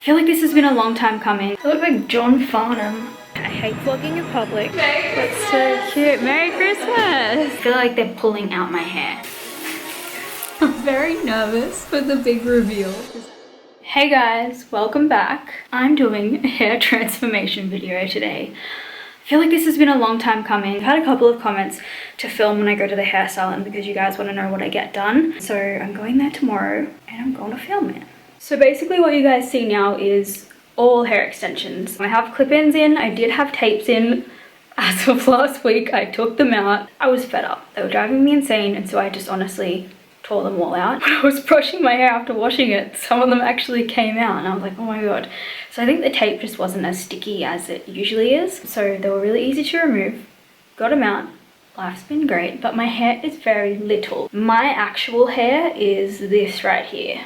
feel like this has been a long time coming. I look like John Farnham. I hate vlogging in public. That's so cute. Merry Christmas! I feel like they're pulling out my hair. I'm very nervous for the big reveal. Hey guys, welcome back. I'm doing a hair transformation video today. I feel like this has been a long time coming. I've had a couple of comments to film when I go to the hair salon because you guys want to know what I get done. So I'm going there tomorrow and I'm going to film it. So basically what you guys see now is all hair extensions. I have clip-ins in, I did have tapes in. As of last week, I took them out. I was fed up. They were driving me insane, and so I just honestly tore them all out. When I was brushing my hair after washing it, some of them actually came out and I was like, oh my god. So I think the tape just wasn't as sticky as it usually is. So they were really easy to remove. Got them out. Life's been great, but my hair is very little. My actual hair is this right here.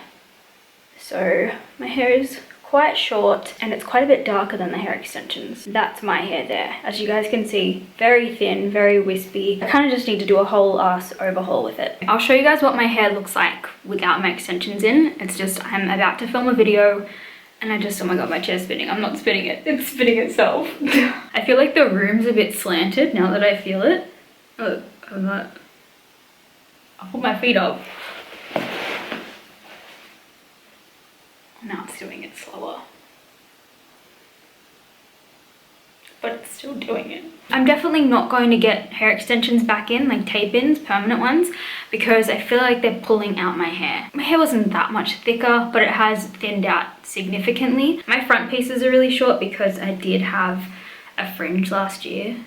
So my hair is quite short and it's quite a bit darker than the hair extensions. That's my hair there. As you guys can see, very thin, very wispy. I kind of just need to do a whole ass overhaul with it. I'll show you guys what my hair looks like without my extensions in. It's just, I'm about to film a video and I just, oh my god, my chair's spinning. I'm not spinning it, it's spinning itself. I feel like the room's a bit slanted now that I feel it. Oh, I'm not. I'll put my feet up. Now it's doing it slower. But it's still doing it. I'm definitely not going to get hair extensions back in, like tape-ins, permanent ones, because I feel like they're pulling out my hair. My hair wasn't that much thicker, but it has thinned out significantly. My front pieces are really short because I did have a fringe last year.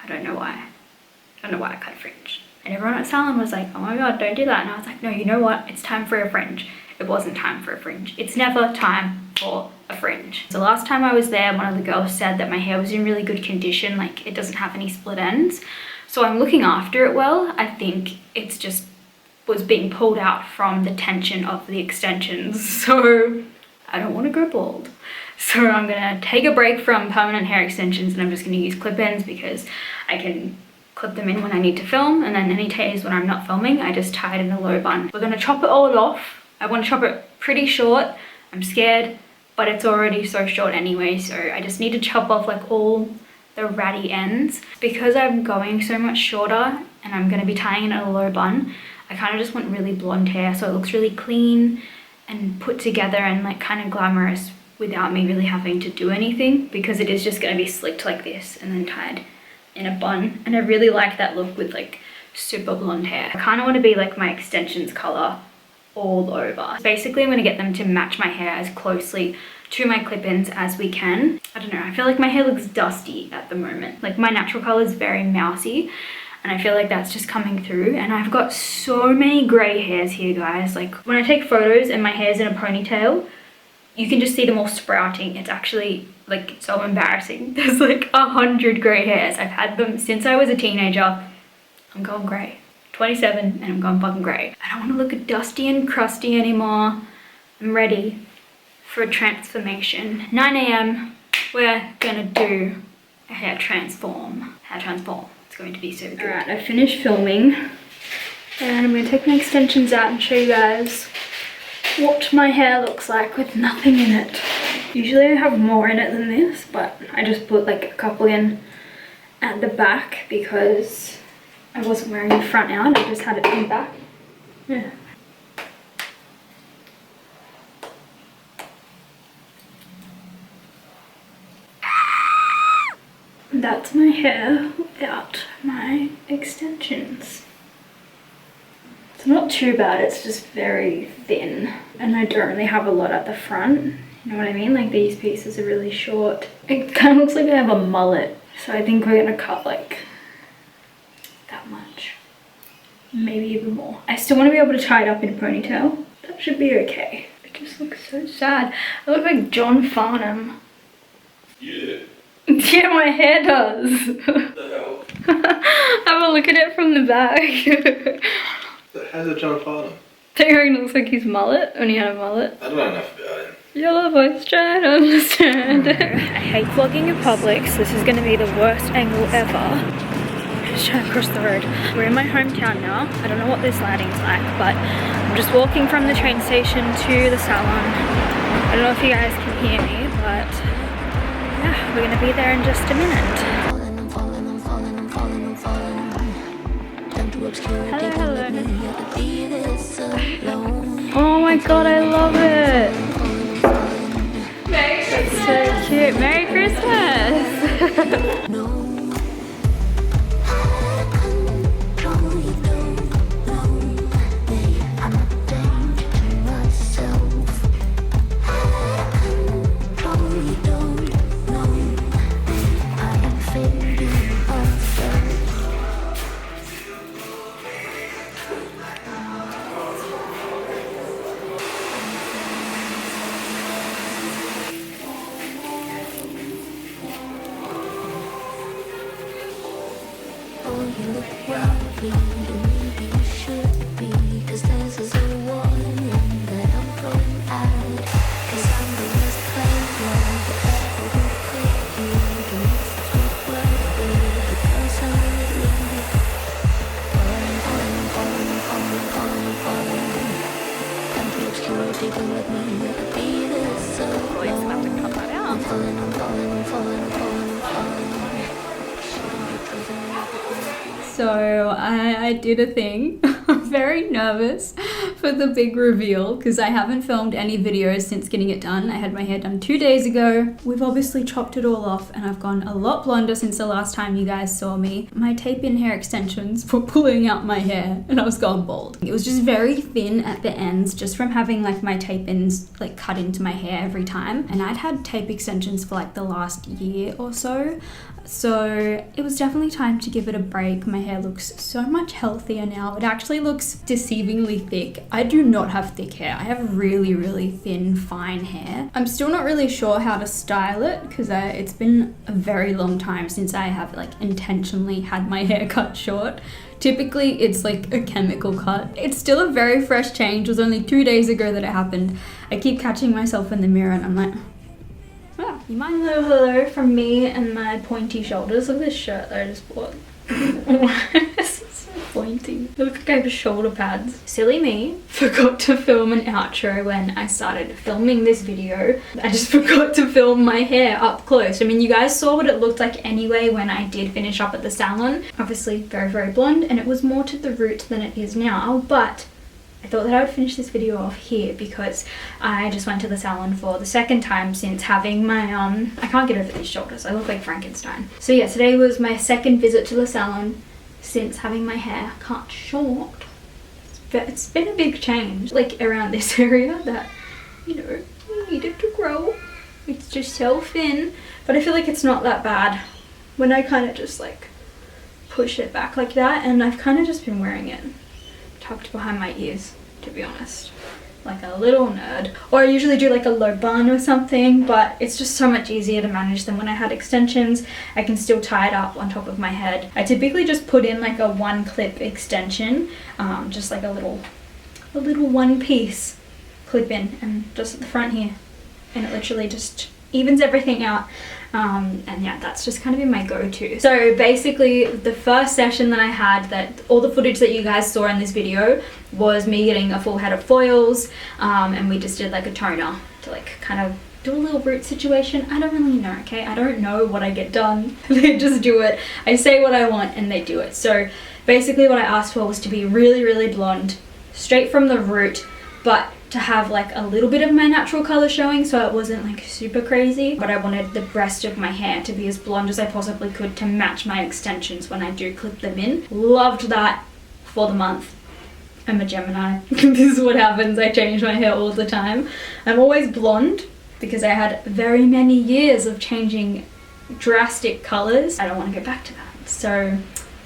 I don't know why. I don't know why I cut a fringe. And everyone at Salon was like, oh my god, don't do that. And I was like, no, you know what? It's time for a fringe. It wasn't time for a fringe. It's never time for a fringe. So last time I was there, one of the girls said that my hair was in really good condition, like it doesn't have any split ends. So I'm looking after it well. I think it's just was being pulled out from the tension of the extensions. So I don't want to go bald. So I'm gonna take a break from permanent hair extensions and I'm just gonna use clip-ins because I can clip them in when I need to film, and then any days when I'm not filming, I just tie it in a low bun. We're gonna chop it all off. I want to chop it pretty short. I'm scared, but it's already so short anyway, so I just need to chop off like all the ratty ends. Because I'm going so much shorter and I'm going to be tying it in a low bun, I kind of just want really blonde hair so it looks really clean and put together and like kind of glamorous without me really having to do anything, because it is just going to be slicked like this and then tied in a bun. And I really like that look with like super blonde hair. I kind of want to be like my extensions color all over. Basically, I'm going to get them to match my hair as closely to my clip-ins as we can. I don't know, I feel like my hair looks dusty at the moment. Like my natural color is very mousy and I feel like that's just coming through, and I've got so many gray hairs here, guys. Like when I take photos and my hair's in a ponytail, you can just see them all sprouting. It's actually like so embarrassing. There's like 100 gray hairs. I've had them since I was a teenager. I'm going gray. 27 and I'm going fucking grey. I don't want to look dusty and crusty anymore. I'm ready for a transformation. 9 AM, we're gonna do a hair transform. Hair transform. It's going to be so good. Alright, I finished filming and I'm gonna take my extensions out and show you guys what my hair looks like with nothing in it. Usually I have more in it than this, but I just put like a couple in at the back because I wasn't wearing the front out, I just had it in the back. Yeah. That's my hair without my extensions. It's not too bad, it's just very thin. And I don't really have a lot at the front. You know what I mean? Like these pieces are really short. It kind of looks like I have a mullet. So I think we're gonna cut like that much, maybe even more. I still want to be able to tie it up in a ponytail. That should be okay. It just looks so sad. I look like John Farnham. Yeah. Yeah, my hair does. What the hell? Have a look at it from the back. How's it John Farnham? Don't you reckon it looks like his mullet when he had a mullet? I don't know enough about him. Your voice trying to understand. I hate vlogging in public, so this is going to be the worst angle ever. Just trying to cross the road. We're in my hometown now. I don't know what this lighting's like, but I'm just walking from the train station to the salon. I don't know if you guys can hear me, but yeah, we're gonna be there in just a minute. Hello, hello. Oh my god, I love it. That's so cute. Merry Christmas. So I did a thing. I'm very nervous for the big reveal because I haven't filmed any videos since getting it done. I had my hair done 2 days ago. We've obviously chopped it all off and I've gone a lot blonder since the last time you guys saw me. My tape-in hair extensions were pulling out my hair and I was going bald. It was just very thin at the ends just from having like my tape-ins like cut into my hair every time. And I'd had tape extensions for like the last year or so. So it was definitely time to give it a break. My hair looks so much healthier now. It actually looks deceivingly thick. I do not have thick hair. I have really, really thin, fine hair. I'm still not really sure how to style it because it's been a very long time since I have like intentionally had my hair cut short. Typically it's like a chemical cut. It's still a very fresh change. It was only 2 days ago that it happened. I keep catching myself in the mirror and I'm like, wow, you might know hello from me and my pointy shoulders. Look at this shirt that I just bought. This is so pointy. I look like I have shoulder pads. Silly me. Forgot to film an outro when I started filming this video. I just forgot to film my hair up close. I mean, you guys saw what it looked like anyway when I did finish up at the salon. Obviously very, very blonde and it was more to the root than it is now, but I thought that I would finish this video off here because I just went to the salon for the second time since having my, I can't get over these shoulders. I look like Frankenstein. So yeah, today was my second visit to the salon since having my hair cut short. It's been a big change, like around this area that, you know, needed to grow. It's just so thin, but I feel like it's not that bad when I kind of just like push it back like that, and I've kind of just been wearing it tucked behind my ears, to be honest, like a little nerd. Or I usually do like a low bun or something, but it's just so much easier to manage than when I had extensions. I can still tie it up on top of my head. I typically just put in like a one clip extension, just like a little one piece clip in and just at the front here, and it literally just evens everything out. And yeah, that's just kind of been my go-to. So basically the first session that I had, that all the footage that you guys saw in this video was me getting a full head of foils, and we just did like a toner to like kind of do a little root situation. I don't really know, okay? I don't know what I get done. They just do it. I say what I want and they do it. So basically what I asked for was to be really, really blonde, straight from the root, but to have like a little bit of my natural color showing, so it wasn't like super crazy, but I wanted the rest of my hair to be as blonde as I possibly could to match my extensions when I do clip them in. Loved that for the month. I'm a Gemini. This is what happens. I change my hair all the time. I'm always blonde because I had very many years of changing drastic colors. I don't want to go back to that. So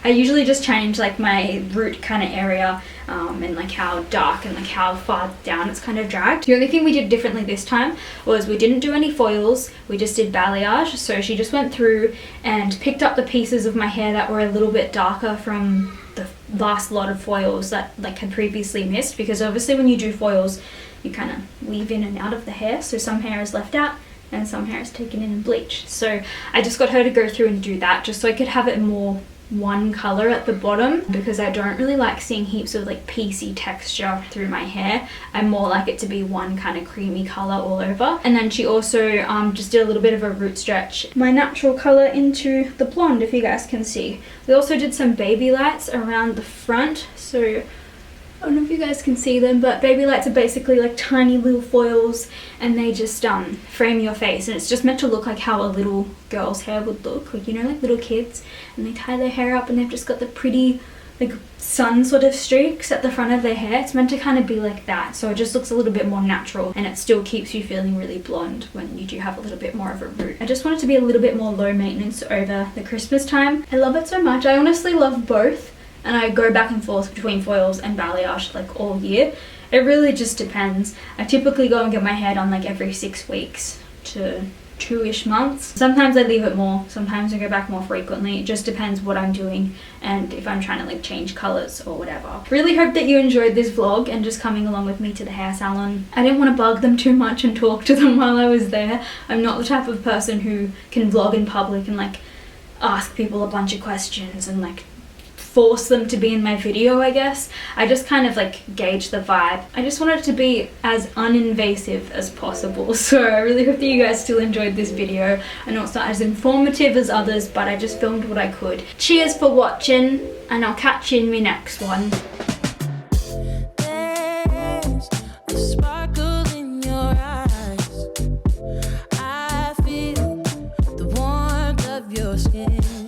I usually just change like my root kind of area, and like how dark and like how far down it's kind of dragged. The only thing we did differently this time was we didn't do any foils, we just did balayage. So she just went through and picked up the pieces of my hair that were a little bit darker from the last lot of foils that like had previously missed, because obviously when you do foils you kind of weave in and out of the hair, so some hair is left out and some hair is taken in and bleached. So I just got her to go through and do that just so I could have it more one color at the bottom because I don't really like seeing heaps of like piecey texture through my hair. I more like it to be one kind of creamy color all over. And then she also just did a little bit of a root stretch, my natural color into the blonde, if you guys can see. We also did some baby lights around the front, so I don't know if you guys can see them, but baby lights are basically like tiny little foils, and they just frame your face, and it's just meant to look like how a little girl's hair would look, like, you know, like little kids, and they tie their hair up and they've just got the pretty like sun sort of streaks at the front of their hair. It's meant to kind of be like that, so it just looks a little bit more natural, and it still keeps you feeling really blonde when you do have a little bit more of a root. I just want it to be a little bit more low maintenance over the Christmas time. I love it so much. I honestly love both, and I go back and forth between foils and balayage like all year. It really just depends. I typically go and get my hair done like every 6 weeks to 2-ish months. Sometimes I leave it more, sometimes I go back more frequently. It just depends what I'm doing and if I'm trying to like change colors or whatever. Really hope that you enjoyed this vlog and just coming along with me to the hair salon. I didn't want to bug them too much and talk to them while I was there. I'm not the type of person who can vlog in public and like ask people a bunch of questions and like force them to be in my video, I guess. I just kind of like gauge the vibe. I just want it to be as uninvasive as possible. So I really hope that you guys still enjoyed this video. I know it's not as informative as others, but I just filmed what I could. Cheers for watching, and I'll catch you in my next one. There's a sparkle in your eyes. I feel the warmth of your skin.